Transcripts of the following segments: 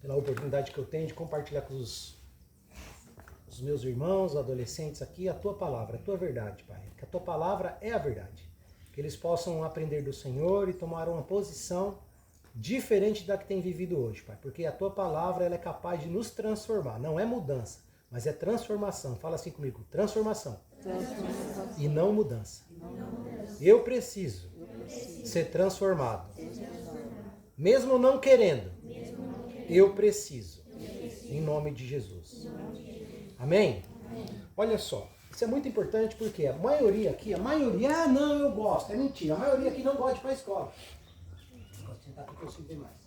pela oportunidade que eu tenho de compartilhar com os meus irmãos, adolescentes aqui, a tua palavra, a tua verdade, Pai. Que a tua palavra é a verdade. Que eles possam aprender do Senhor e tomar uma posição diferente da que tem vivido hoje, Pai. Porque a tua palavra ela é capaz de nos transformar. Não é mudança, mas é transformação. Fala assim comigo, transformação. E não mudança. Eu preciso ser transformado. Mesmo não querendo, eu preciso. Em nome de Jesus. Amém? Olha só, isso é muito importante porque a maioria aqui, não, eu gosto, é mentira. A maioria aqui não gosta de ir para a escola. Vou sentar aqui que eu sinto mais.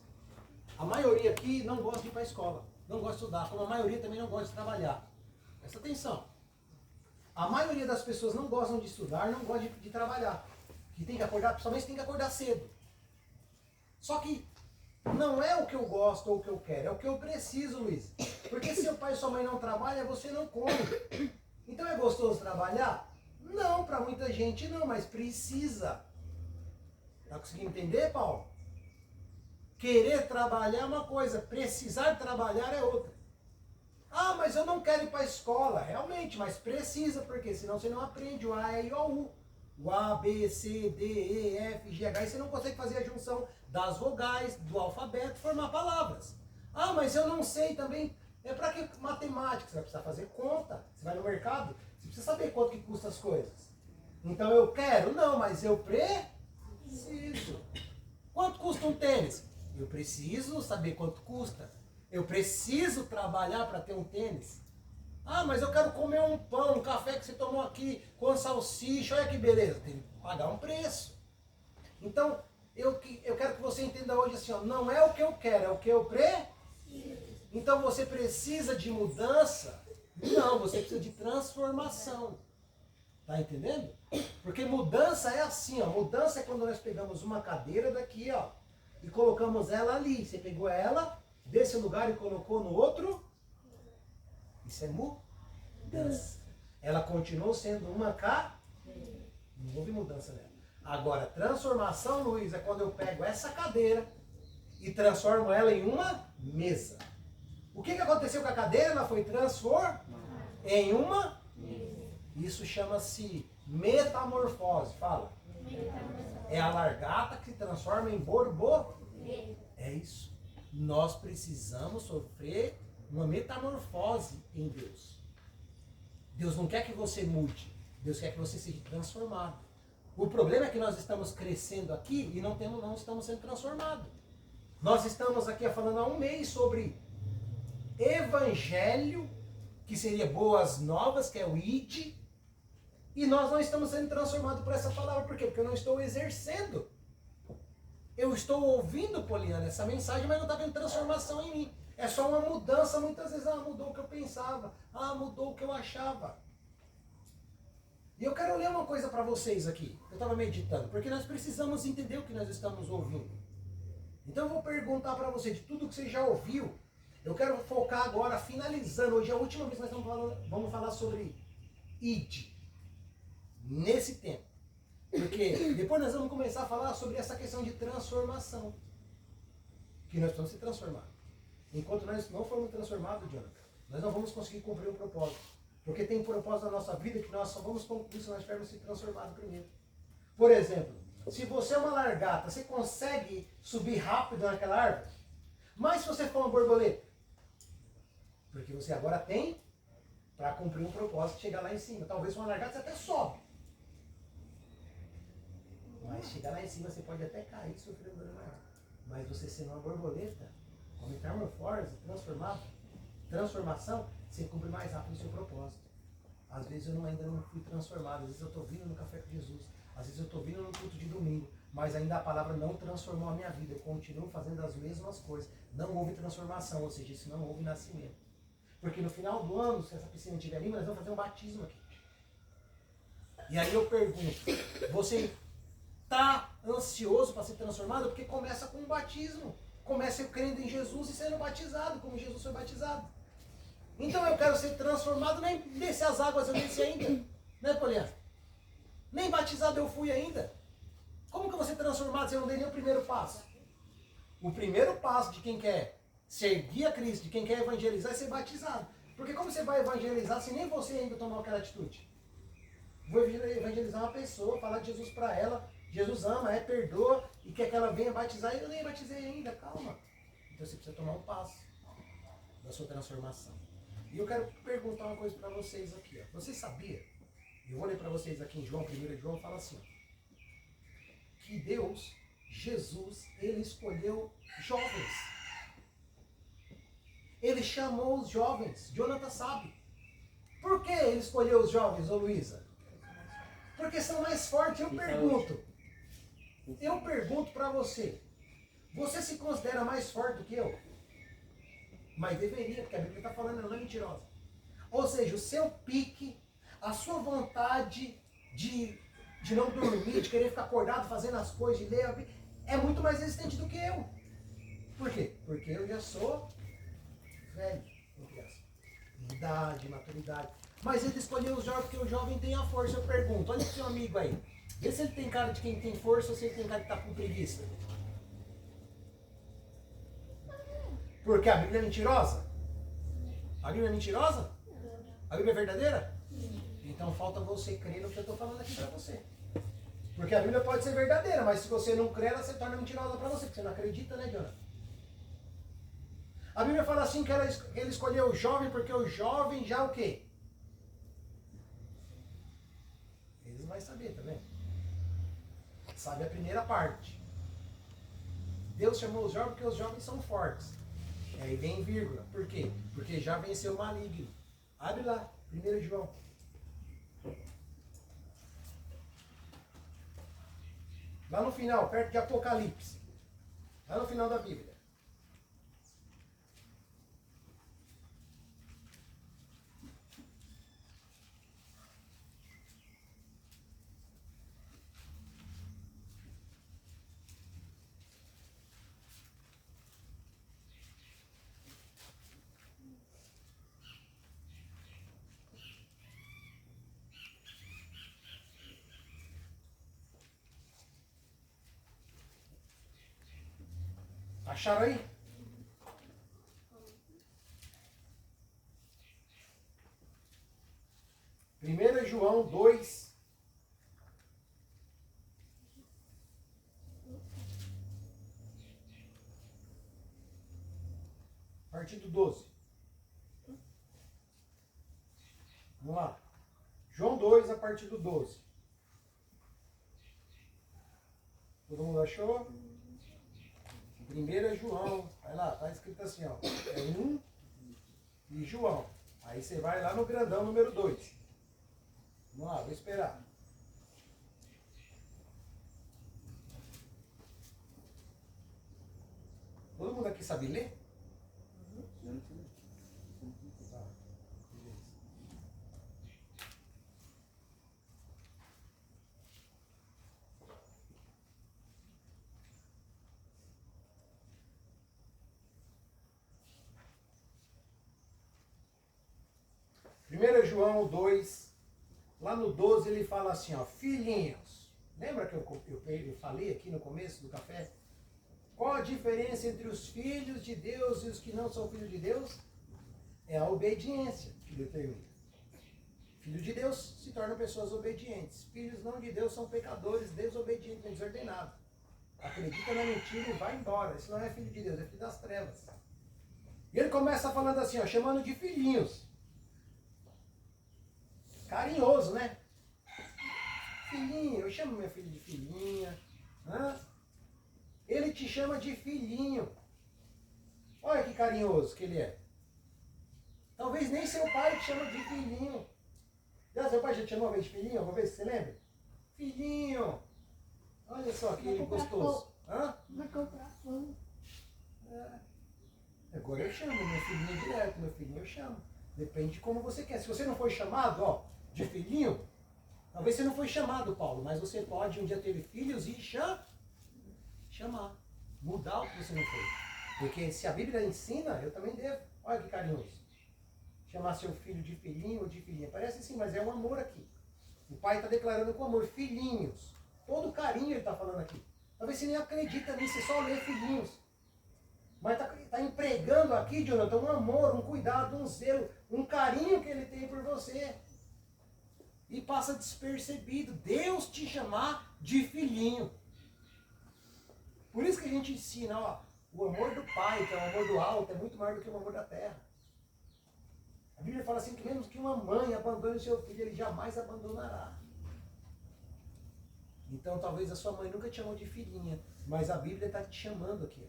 A maioria aqui não gosta de ir para a escola, não gosta de estudar, como a maioria também não gosta de trabalhar. Presta atenção. A maioria das pessoas não gostam de estudar, não gostam de trabalhar. Que tem que acordar, principalmente tem que acordar cedo. Só que não é o que eu gosto ou o que eu quero, é o que eu preciso, Luiz. Porque se seu pai e sua mãe não trabalham, você não come. Então é gostoso trabalhar? Não, para muita gente não, mas precisa. Tá conseguindo entender, Paulo? Querer trabalhar é uma coisa, precisar trabalhar é outra. Ah, mas eu não quero ir para a escola. Realmente, mas precisa, porque senão você não aprende o A, E, I, O, U. O A, B, C, D, E, F, G, H, e você não consegue fazer a junção das vogais, do alfabeto, formar palavras. Ah, mas eu não sei também. É para que matemática? Você vai precisar fazer conta. Você vai no mercado, você precisa saber quanto que custa as coisas. Então eu quero? Não, mas eu preciso. Quanto custa um tênis? Eu preciso saber quanto custa. Eu preciso trabalhar para ter um tênis. Ah, mas eu quero comer um pão, um café que você tomou aqui com salsicha, olha que beleza. Tem que pagar um preço. Então, eu quero que você entenda hoje assim, ó, não é o que eu quero, é o que eu preciso. Então você precisa de mudança? Não, você precisa de transformação. Tá entendendo? Porque mudança é assim, ó. Mudança é quando nós pegamos uma cadeira daqui, ó, e colocamos ela ali. Você pegou ela desse lugar e colocou no outro. Isso é mudança. Ela continuou sendo uma cadeira. Não houve mudança nela. Agora, transformação, Luiz, é quando eu pego essa cadeira e transformo ela em uma mesa. O que aconteceu com a cadeira? Ela foi transformada em uma mesa. Isso chama-se metamorfose. Fala. É a largata que se transforma em borboleta. É isso. Nós precisamos sofrer uma metamorfose em Deus. Deus não quer que você mude. Deus quer que você seja transformado. O problema é que nós estamos crescendo aqui e não estamos sendo transformados. Nós estamos aqui falando há um mês sobre evangelho, que seria boas novas, que é o ID, e nós não estamos sendo transformados por essa palavra. Por quê? Porque eu não estou exercendo. Eu estou ouvindo, Poliana, essa mensagem, mas não está vendo transformação em mim. É só uma mudança, muitas vezes, mudou o que eu pensava, mudou o que eu achava. E eu quero ler uma coisa para vocês aqui. Eu estava meditando, porque nós precisamos entender o que nós estamos ouvindo. Então eu vou perguntar para você, de tudo que você já ouviu, eu quero focar agora, finalizando, hoje é a última vez que nós vamos falar sobre ID, nesse tempo. Porque depois nós vamos começar a falar sobre essa questão de transformação. Que nós precisamos se transformar. Enquanto nós não formos transformados, Jonathan, nós não vamos conseguir cumprir o propósito. Porque tem propósito na nossa vida que nós só vamos concluir se nós tivermos se transformado primeiro. Por exemplo, se você é uma largata, você consegue subir rápido naquela árvore? Mas se você for uma borboleta? Porque você agora tem para cumprir um propósito, chegar lá em cima. Talvez uma largata você até sobe. Mas chegar lá em cima você pode até cair e sofrer um dano maior. Mas você sendo uma borboleta, com metamorfose, transformação, você cumpre mais rápido o seu propósito. Às vezes eu ainda não fui transformado, às vezes eu estou vindo no Café com Jesus, às vezes eu estou vindo no culto de domingo, mas ainda a palavra não transformou a minha vida, eu continuo fazendo as mesmas coisas. Não houve transformação, ou seja, isso não houve nascimento. Porque no final do ano, se essa piscina estiver limpa, nós vamos fazer um batismo aqui. E aí eu pergunto, você está ansioso para ser transformado? Porque começa com um batismo. Começa eu crendo em Jesus e sendo batizado, como Jesus foi batizado. Então eu quero ser transformado, nem descer as águas eu desci ainda. Né, Poliana? Nem batizado eu fui ainda. Como que eu vou ser transformado se eu não dei nem o primeiro passo? O primeiro passo de quem quer Seguir a Cristo, de quem quer evangelizar e ser batizado. Porque como você vai evangelizar se nem você ainda tomou aquela atitude? Vou evangelizar uma pessoa, falar de Jesus para ela. Jesus ama, perdoa e quer que ela venha batizar. E eu nem batizei ainda, calma. Então você precisa tomar um passo da sua transformação. E eu quero perguntar uma coisa para vocês aqui. Ó. Vocês sabiam? Eu vou ler para vocês aqui em João, 1 João, fala assim. Que Deus, Jesus, Ele escolheu jovens. Ele chamou os jovens. Jonathan sabe. Por que ele escolheu os jovens, ô Luísa? Porque são mais fortes. Eu pergunto para você. Você se considera mais forte do que eu? Mas deveria, porque a Bíblia está falando, ela não é mentirosa. Ou seja, o seu pique, a sua vontade de não dormir, de querer ficar acordado fazendo as coisas, de ler, é muito mais resistente do que eu. Por quê? Porque eu já sou velho, não criança. Idade, maturidade. Mas ele escolheu os jovens porque o jovem tem a força. Eu pergunto, olha pro seu amigo aí. Vê se ele tem cara de quem tem força ou se ele tem cara de estar com preguiça. Porque a Bíblia é mentirosa? A Bíblia é mentirosa? A Bíblia é verdadeira? Então falta você crer no que eu estou falando aqui para você. Porque a Bíblia pode ser verdadeira, mas se você não crer, ela se torna mentirosa para você, porque você não acredita, né, Jonathan? A Bíblia fala assim que ele escolheu o jovem porque o jovem já o quê? Eles vão saber, tá vendo? Sabe a primeira parte. Deus chamou os jovens porque os jovens são fortes. E aí vem vírgula. Por quê? Porque já venceu o maligno. Abre lá, 1 João. Lá no final, perto de Apocalipse. Lá no final da Bíblia. Acharam aí? Primeira João 2. A partir do 12. Vamos lá. João 2, a partir do 12. Todo mundo achou? 1 João, vai lá, tá escrito assim, ó. É 1 e João. Aí você vai lá no grandão número 2. Vamos lá, vou esperar. Todo mundo aqui sabe ler? Tá, beleza. Primeiro João 2, lá no 12 ele fala assim, ó, filhinhos. Lembra que eu falei aqui no começo do café? Qual a diferença entre os filhos de Deus e os que não são filhos de Deus? É a obediência que determina. Filho de Deus se tornam pessoas obedientes. Filhos não de Deus são pecadores, desobedientes, desordenados. Acredita na mentira e vai embora. Isso não é filho de Deus, é filho das trevas. E ele começa falando assim, ó, chamando de filhinhos. Carinhoso, né? Filhinho, eu chamo minha filha de filhinha. Hã? Ele te chama de filhinho. Olha que carinhoso que ele é. Talvez nem seu pai te chama de filhinho. Já seu pai já te chamou uma vez de filhinho? Uma vez, você lembra? Filhinho. Olha só que gostoso. Hã? Vai comprar pão. É. Agora eu chamo minha filhinha direto. Meu filhinho eu chamo. Depende de como você quer. Se você não foi chamado, ó, de filhinho, talvez você não foi chamado, Paulo, mas você pode um dia ter filhos e chamar. Mudar o que você não foi. Porque se a Bíblia ensina, eu também devo. Olha que carinhoso. Chamar seu filho de filhinho ou de filhinha. Parece assim, mas é um amor aqui. O pai está declarando com amor. Filhinhos. Todo carinho ele está falando aqui. Talvez você nem acredita nisso, você só lê filhinhos. Mas está empregando aqui, Jonathan, um amor, um cuidado, um zelo, um carinho que ele tem por você. E passa despercebido. Deus te chamar de filhinho. Por isso que a gente ensina, ó, o amor do Pai, que é o amor do alto, é muito maior do que o amor da terra. A Bíblia fala assim que mesmo que uma mãe abandone o seu filho, ele jamais abandonará. Então talvez a sua mãe nunca te chamou de filhinha, mas a Bíblia está te chamando aqui.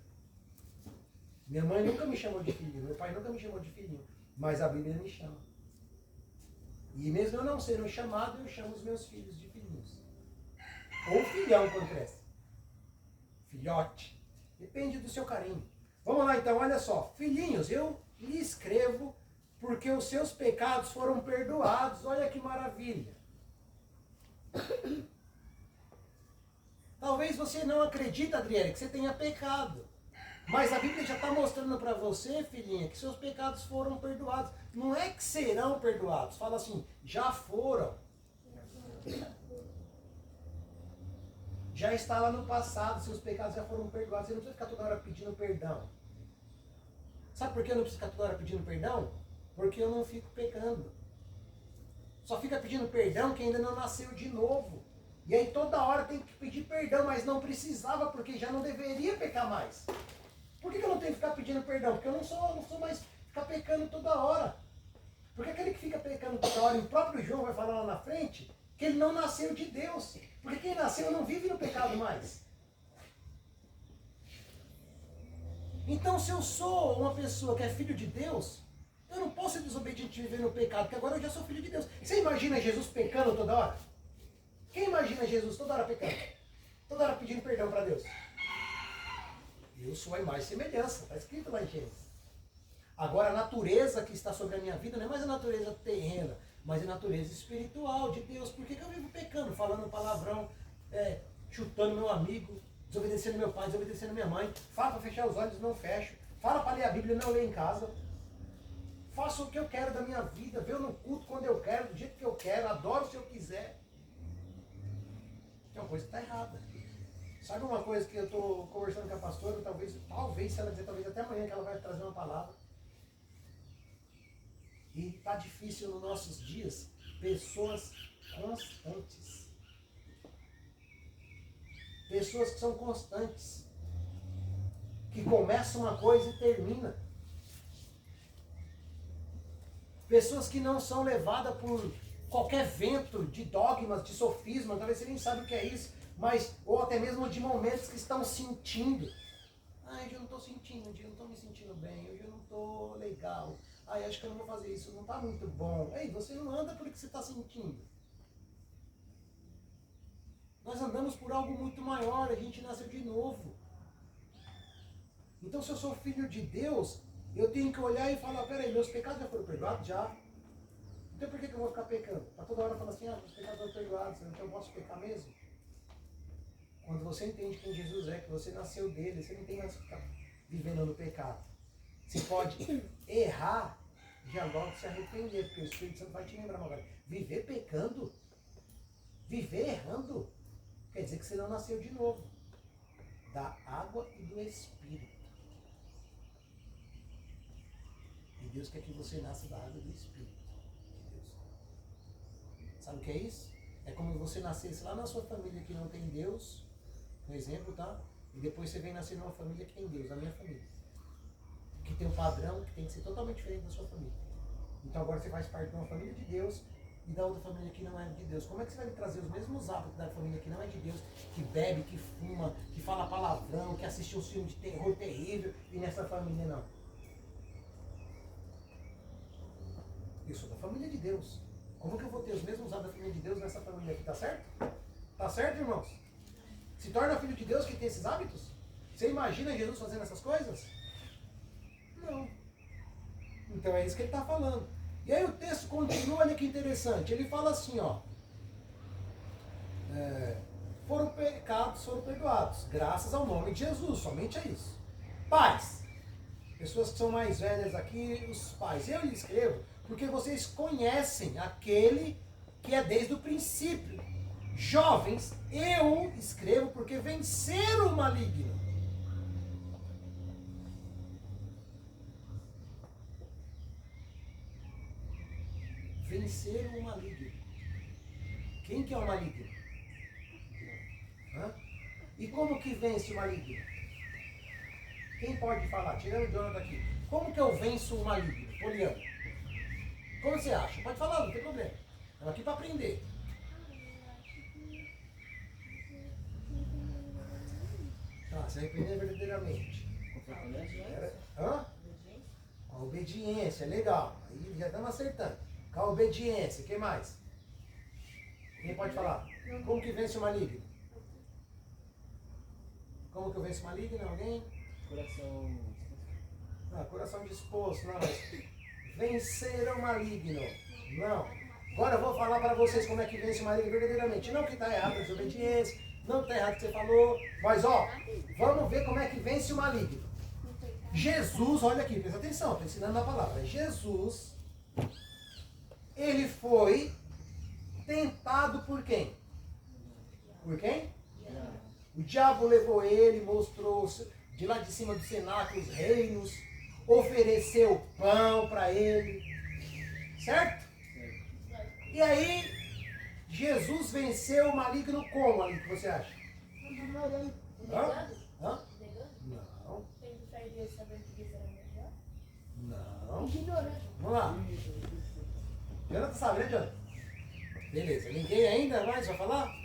Minha mãe nunca me chamou de filhinho, meu pai nunca me chamou de filhinho, mas a Bíblia me chama. E mesmo eu não sendo chamado, eu chamo os meus filhos de filhinhos. Ou filhão quando cresce. Filhote. Depende do seu carinho. Vamos lá então, olha só. Filhinhos, eu lhe escrevo porque os seus pecados foram perdoados. Olha que maravilha. Talvez você não acredite, Adriele, que você tenha pecado. Mas a Bíblia já está mostrando para você, filhinha, que seus pecados foram perdoados. Não é que serão perdoados. Fala assim, já foram. Já está lá no passado, seus pecados já foram perdoados. Você não precisa ficar toda hora pedindo perdão. Sabe por que eu não preciso ficar toda hora pedindo perdão? Porque eu não fico pecando. Só fica pedindo perdão quem ainda não nasceu de novo. E aí toda hora tem que pedir perdão, mas não precisava, porque já não deveria pecar mais. Por que eu não tenho que ficar pedindo perdão? Porque eu não sou mais ficar pecando toda hora. Porque aquele que fica pecando toda hora, e o próprio João vai falar lá na frente, que ele não nasceu de Deus. Porque quem nasceu não vive no pecado mais. Então, se eu sou uma pessoa que é filho de Deus, eu não posso ser desobediente e viver no pecado, porque agora eu já sou filho de Deus. Você imagina Jesus pecando toda hora? Quem imagina Jesus toda hora pecando? Toda hora pedindo perdão para Deus? Eu sou a imagem e semelhança, está escrito lá em Gênesis. Agora, a natureza que está sobre a minha vida não é mais a natureza terrena, mas a natureza espiritual de Deus. Por que eu vivo pecando? Falando palavrão, chutando meu amigo, desobedecendo meu pai, desobedecendo minha mãe. Fala para fechar os olhos, não fecho. Fala para ler a Bíblia, não leio em casa. Faço o que eu quero da minha vida, venho no culto quando eu quero, do jeito que eu quero, adoro se eu quiser. Tem uma coisa que está errada. Sabe uma coisa que eu estou conversando com a pastora, talvez se ela dizer, talvez até amanhã que ela vai trazer uma palavra. E está difícil nos nossos dias, pessoas constantes. Pessoas que são constantes. Que começam uma coisa e termina. Pessoas que não são levadas por qualquer vento de dogmas, de sofisma, talvez você nem sabe o que é isso, mas, ou até mesmo de momentos que estão sentindo. Hoje eu não estou sentindo, hoje eu não estou me sentindo bem, hoje eu não estou legal. Acho que eu não vou fazer isso, não está muito bom. Ei, você não anda por que você está sentindo. Nós andamos por algo muito maior, a gente nasceu de novo. Então, se eu sou filho de Deus, eu tenho que olhar e falar, peraí, meus pecados já foram perdoados? Já. Então por que eu vou ficar pecando? Para toda hora falar assim, meus pecados foram perdoados, então eu posso pecar mesmo? Quando você entende quem Jesus é, que você nasceu dele, você não tem mais que ficar vivendo no pecado. Você pode errar e já logo se arrepender, porque o Espírito Santo vai te lembrar agora. Viver pecando, viver errando, quer dizer que você não nasceu de novo. Da água e do Espírito. E Deus quer que você nasça da água e do Espírito. Sabe o que é isso? É como você nascesse lá na sua família que não tem Deus, um exemplo, tá? E depois você vem nascer numa família que tem Deus, a minha família. Que tem um padrão que tem que ser totalmente diferente da sua família. Então agora você faz parte de uma família de Deus e da outra família que não é de Deus. Como é que você vai trazer os mesmos hábitos da família que não é de Deus, que bebe, que fuma, que fala palavrão, que assiste um filme de terror terrível, e nessa família não? Eu sou da família de Deus. Como que eu vou ter os mesmos hábitos da família de Deus nessa família aqui? Tá certo? Tá certo, irmãos? Se torna filho de Deus que tem esses hábitos? Você imagina Jesus fazendo essas coisas? Não. Então é isso que ele está falando. E aí o texto continua, olha que interessante. Ele fala assim, ó. Foram pecados, foram perdoados. Graças ao nome de Jesus, somente é isso. Pais. Pessoas que são mais velhas aqui, os pais. Eu lhe escrevo porque vocês conhecem aquele que é desde o princípio. Jovens, eu escrevo porque venceram o maligno. vencer o maligno. Quem que é o maligno? Hã? E como que vence o maligno? Quem pode falar? Tirando o Jonathan aqui. Como que eu venço o maligno? Poliana. Como você acha? Pode falar, não tem problema. Estamos aqui para aprender. Tá, você vai aprender verdadeiramente. Hã? A obediência, legal. Aí já estamos acertando. Com a obediência, o que mais? Quem pode falar? Como que vence o maligno? Como que eu venço o maligno? Alguém? Coração. Coração disposto, não, mas vencer o maligno. Não. Agora eu vou falar para vocês como é que vence o maligno verdadeiramente. Não que está errado a desobediência, não está errado o que você falou, mas ó, vamos ver como é que vence o maligno. Jesus, olha aqui, presta atenção, estou ensinando a palavra. Jesus, ele foi tentado por quem? Por quem? O diabo levou ele, mostrou de lá de cima do cenáculo os reinos, ofereceu pão para ele, certo? E aí, Jesus venceu o maligno como, ali, que você acha? Hã? Hã? Não. Não. Vamos lá. Jonathan sabe, né, Jonathan? Beleza. Ninguém ainda mais vai falar?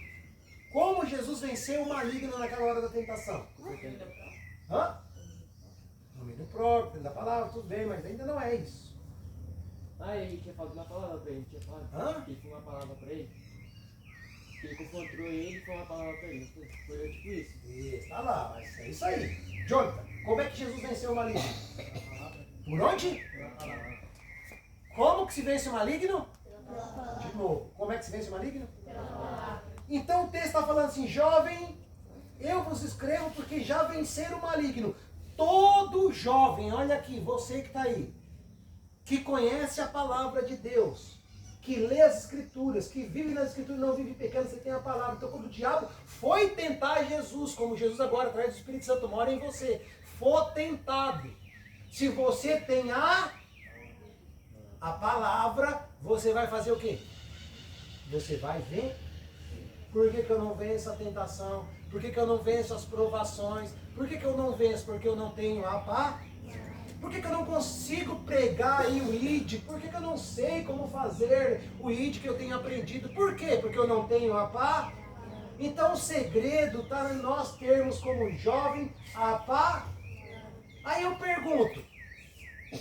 Como Jesus venceu o maligno naquela hora da tentação? Hã? Domínio próprio, da palavra, tudo bem, mas ainda não é isso. Ah, ele tinha falado uma palavra pra ele, tinha falado. Hã? Que ele foi uma palavra pra ele. Que ele confrontou ele e foi uma palavra pra ele. Foi tipo isso. Isso, tá lá, mas é isso aí. Jonathan, como é que Jesus venceu o maligno? Por onde? Como que se vence o maligno? De novo, como é que se vence o maligno? Então o texto está falando assim, jovem, eu vos escrevo porque já venceram o maligno. Todo jovem, olha aqui, você que está aí, que conhece a palavra de Deus, que lê as escrituras, que vive nas escrituras, não vive pecando, você tem a palavra. Então quando o diabo foi tentar Jesus, como Jesus agora, através do Espírito Santo, mora em você, for tentado. Se você tem a palavra, você vai fazer o quê? Você vai ver. Por que eu não venço a tentação? Por que eu não venço as provações? Por que eu não venço? Porque eu não tenho a paz? Por que eu não consigo pregar aí o ID? Por que eu não sei como fazer o ID que eu tenho aprendido? Por quê? Porque eu não tenho a paz? Então o segredo está em nós termos como jovem a paz. Aí eu pergunto,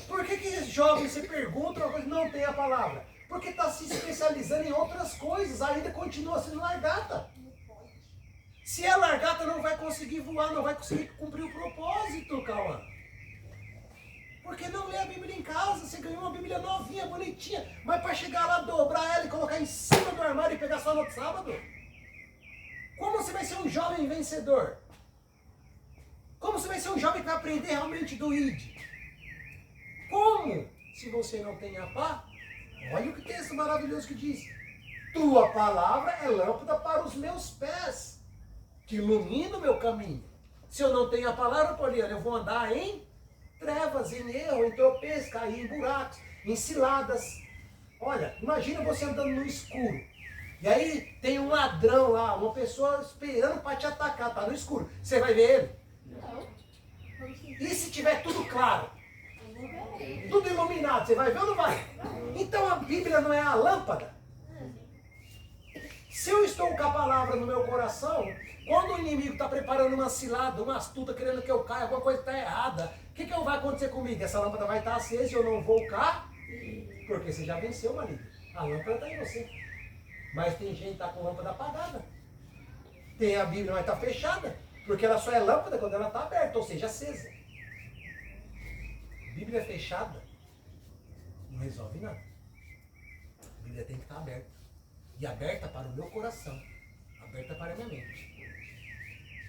por que jovem se pergunta uma coisa e não tem a palavra? Porque está se especializando em outras coisas, ainda continua sendo largata. Se é largata, não vai conseguir voar, não vai conseguir cumprir o propósito, Cauã. Porque não lê a Bíblia em casa, você ganhou uma Bíblia novinha, bonitinha, mas para chegar lá, dobrar ela e colocar em cima do armário e pegar só no sábado? Como você vai ser um jovem vencedor? Como você vai ser um jovem que vai aprender realmente do ID? Como? Se você não tem a paz? Olha o que texto maravilhoso que diz. Tua palavra é lâmpada para os meus pés, que ilumina o meu caminho. Se eu não tenho a palavra, Poliana, eu vou andar em trevas, em erro, em tropeços, cair em buracos, em ciladas. Olha, imagina você andando no escuro. E aí tem um ladrão lá, uma pessoa esperando para te atacar, tá no escuro. Você vai ver ele? Não. E se tiver tudo claro? Tudo iluminado, você vai ver ou não vai? Então a Bíblia não é a lâmpada? Se eu estou com a palavra no meu coração, quando o inimigo está preparando uma cilada, uma astuta, querendo que eu caia, alguma coisa está errada, o que vai acontecer comigo? Essa lâmpada vai estar acesa e eu não vou cair? Porque você já venceu, marido. A lâmpada está em você. Mas tem gente que está com a lâmpada apagada. Tem a Bíblia, mas está fechada. Porque ela só é lâmpada quando ela está aberta, ou seja, acesa. Bíblia fechada não resolve nada. A Bíblia tem que estar aberta. E aberta para o meu coração. Aberta para a minha mente.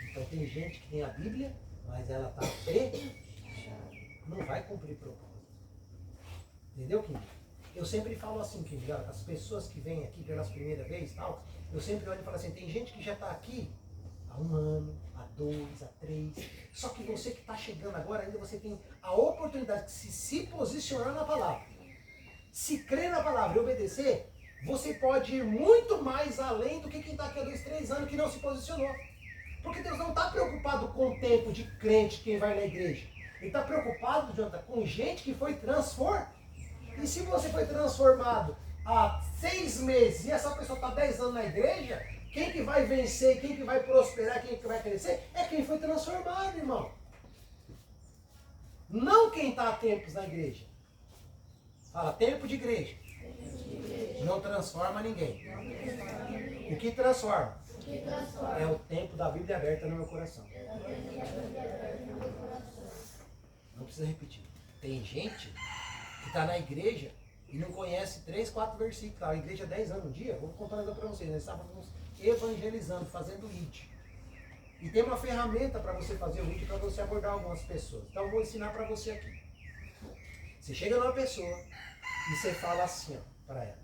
Então tem gente que tem a Bíblia, mas ela está fechada. Não vai cumprir propósito. Entendeu, Kim? Eu sempre falo assim, Kim, as pessoas que vêm aqui pela primeira vez, tal, eu sempre olho e falo assim, tem gente que já está aqui há 1 ano, há 2, há 3. Só que você que está chegando agora, ainda você tem a oportunidade de se posicionar na palavra. Se crer na palavra e obedecer, você pode ir muito mais além do que quem está aqui há 2, 3 anos que não se posicionou. Porque Deus não está preocupado com o tempo de crente, quem vai na igreja. Ele está preocupado, Jonathan, com gente que foi transformada. E se você foi transformado há 6 meses e essa pessoa está 10 anos na igreja, quem que vai vencer, quem que vai prosperar, quem que vai crescer, é quem foi transformado, irmão. Não quem está há tempos na igreja. Fala, tempo de igreja. Não transforma ninguém. O que transforma? É o tempo da Bíblia aberta no meu coração. Não precisa repetir. Tem gente que está na igreja e não conhece 3, 4 versículos. A igreja 10 anos no dia, vou contar um negócio para vocês. Nós estávamos evangelizando, fazendo ID. E tem uma ferramenta para você fazer o ID, para você abordar algumas pessoas. Então eu vou ensinar para você aqui. Você chega numa pessoa e você fala assim, ó, para ela.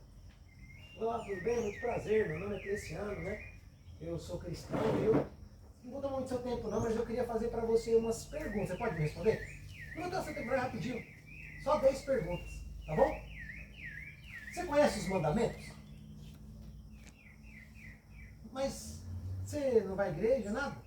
Olá, tudo bem? Muito prazer, meu nome é Cristiano, né? Eu sou cristão e eu não vou tomar muito seu tempo não, mas eu queria fazer para você umas perguntas. Você pode me responder? Não vou tomar seu tempo, é rapidinho. Só 10 perguntas, tá bom? Você conhece os mandamentos? Mas você não vai à igreja, nada?